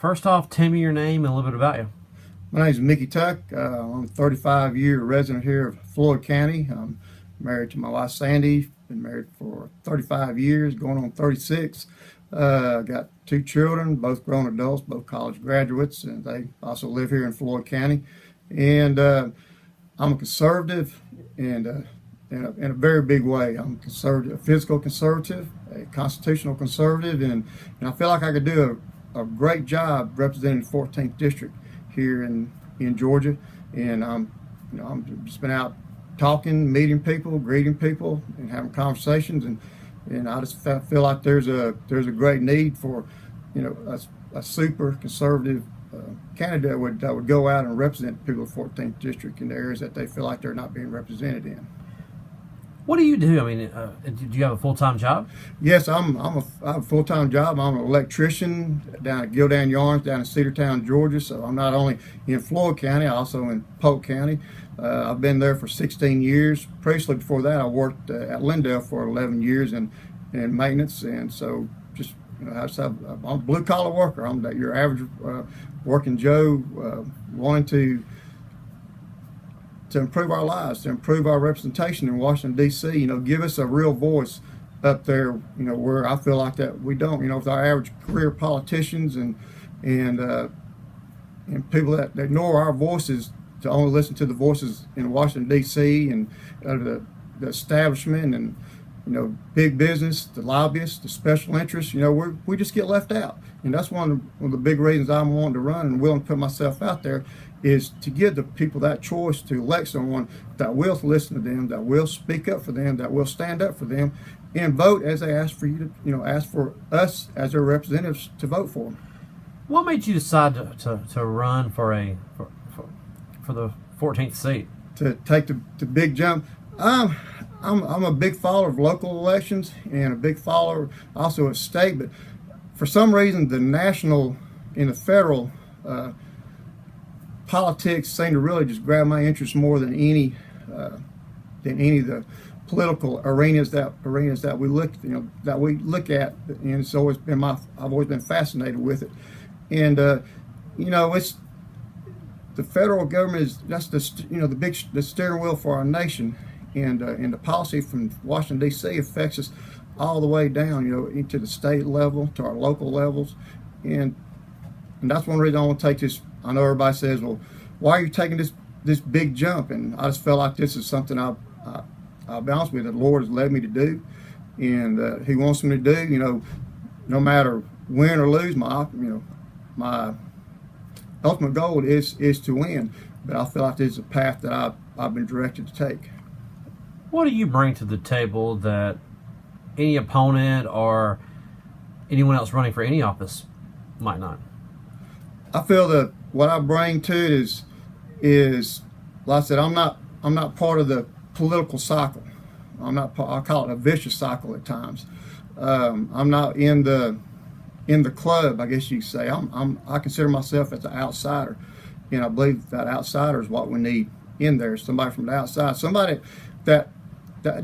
First off, tell me your name and a little bit about you. My name is Mickey Tuck. I'm a 35-year resident here of Floyd County. I'm married to my wife Sandy. Been married for 35 years, going on 36. Got 2 children, both grown adults, both college graduates, and they also live here in Floyd County. And I'm a conservative, and in a very big way. I'm a conservative, a physical conservative, a constitutional conservative, and I feel like I could do a great job representing the 14th district here in Georgia. And I'm just been out talking, meeting people, greeting people, and having conversations, and I just feel like there's a great need for a super conservative candidate that would go out and represent the people of the 14th district in the areas that they feel like they're not being represented in. What do you do? I mean, do you have a full-time job? Yes, I have a full-time job. I'm an electrician down at Gildan Yarns down in Cedartown, Georgia. So I'm not only in Floyd County, also in Polk County. I've been there for 16 years. Previously, before that, I worked at Lindale for 11 years in maintenance. And so just, I'm a blue-collar worker. I'm your average working Joe wanting to improve our lives, to improve our representation in Washington, D.C., give us a real voice up there, where I feel like that we don't, with our average career politicians and people that ignore our voices, to only listen to the voices in Washington, D.C. and the establishment and, big business, the lobbyists, the special interests, we just get left out. And that's one of the big reasons I'm wanting to run and willing to put myself out there, is to give the people that choice to elect someone that will listen to them, that will speak up for them, that will stand up for them, and vote as they ask for you to, ask for us as their representatives to vote for them. What made you decide to run for the 14th seat? To take the big jump. I'm a big follower of local elections and a big follower also of state, but for some reason the national and the federal politics seem to really just grab my interest more than any of the political arenas that we look at, and it's always been I've always been fascinated with it. And it's the federal government that's the steering wheel for our nation, and the policy from Washington, D.C. affects us all the way down, into the state level, to our local levels, and that's one reason I want to take this. I know everybody says, well, why are you taking this big jump? And I just felt like this is something I'll be honest with you, the Lord has led me to do, and He wants me to do. No matter win or lose, my ultimate goal is to win. But I feel like this is a path that I've been directed to take. What do you bring to the table that any opponent or anyone else running for any office might not? I feel that what I bring to it is like I said, I'm not part of the political cycle. I call it a vicious cycle at times. I'm not in the club, I guess you could say. I consider myself as an outsider, and I believe that outsider is what we need in there. Somebody from the outside, somebody that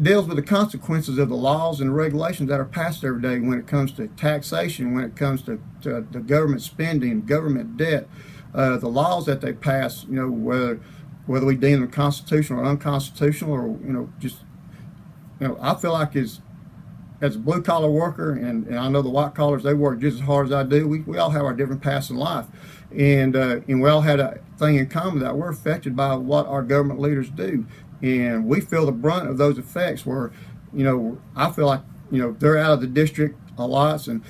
deals with the consequences of the laws and regulations that are passed every day when it comes to taxation, when it comes to the government spending, government debt, the laws that they pass, whether we deem them constitutional or unconstitutional, or I feel like as a blue collar worker, and I know the white collars, they work just as hard as I do. We all have our different paths in life, and we all had a thing in common, that we're affected by what our government leaders do. And we feel the brunt of those effects, where, I feel like, they're out of the district a lot, and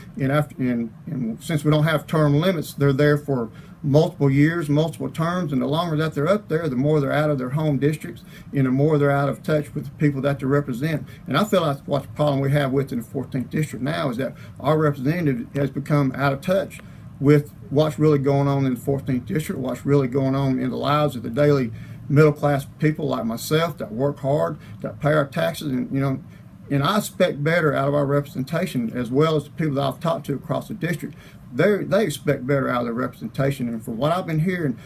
since we don't have term limits, they're there for multiple years, multiple terms, and the longer that they're up there, the more they're out of their home districts, and the more they're out of touch with the people that they represent. And I feel like what the problem we have within the 14th district now is that our representative has become out of touch with what's really going on in the 14th district, what's really going on in the lives of the daily middle-class people like myself that work hard, that pay our taxes, and I expect better out of our representation, as well as the people that I've talked to across the district. They expect better out of their representation, and from what I've been hearing,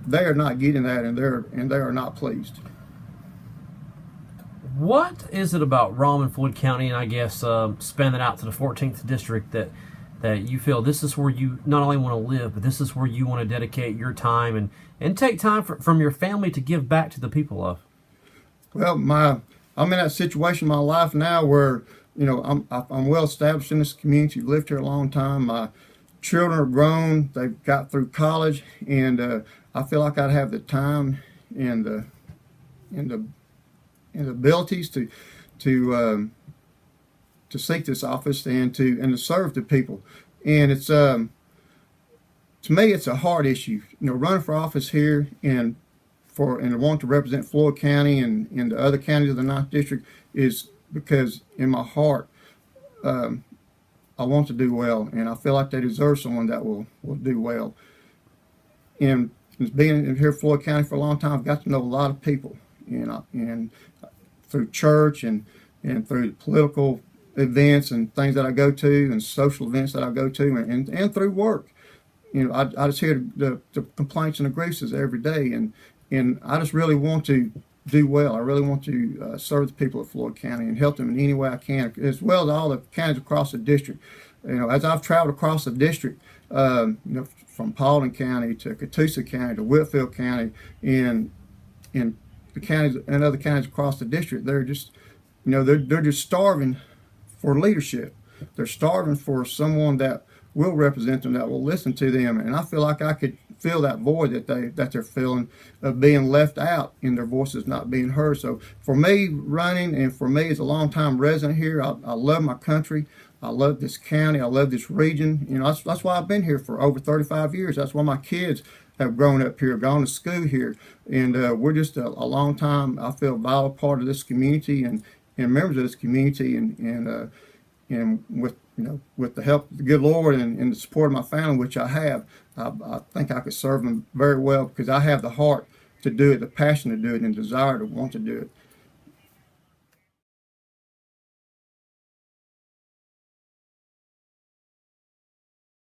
they are not getting that, and they are not pleased. What is it about Rome and Floyd County, and I guess spanning out to the 14th district, that that you feel this is where you not only want to live, but this is where you want to dedicate your time and take time from your family to give back to the people of? Well, I'm in that situation in my life now where, you know, I'm well established in this community, lived here a long time. My children are grown, they've got through college, and I feel like I'd have the time and the abilities to seek this office and to serve the people. And it's to me it's a hard issue. You know, running for office here and want to represent Floyd County and the other counties of the 9th District is because in my heart I want to do well, and I feel like they deserve someone that will do well. And being here in Floyd County for a long time, I've got to know a lot of people, and through church and through political events and things that I go to and social events that I go to and through work. You know, I just hear the complaints and the grievances every day, and I just really want to do well. I really want to serve the people of Floyd County and help them in any way I can, as well as all the counties across the district. You know, as I've traveled across the district, you know, from Paulding County to Coosa County to Whitfield County and the counties and other counties across the district, they're just, you know, they're just starving for leadership. They're starving for someone that will represent them, that will listen to them. And I feel like I could fill that void that they're feeling of being left out and their voices not being heard. So for me, running, and for me as a longtime resident here, I love my country. I love this county. I love this region. You know, that's why I've been here for over 35 years. That's why my kids have grown up here, gone to school here, and we're just a long time, I feel, vital part of this community and members of this community, and with, you know, with the help of the good Lord and the support of my family, which I have, I think I could serve them very well because I have the heart to do it, the passion to do it, and desire to want to do it.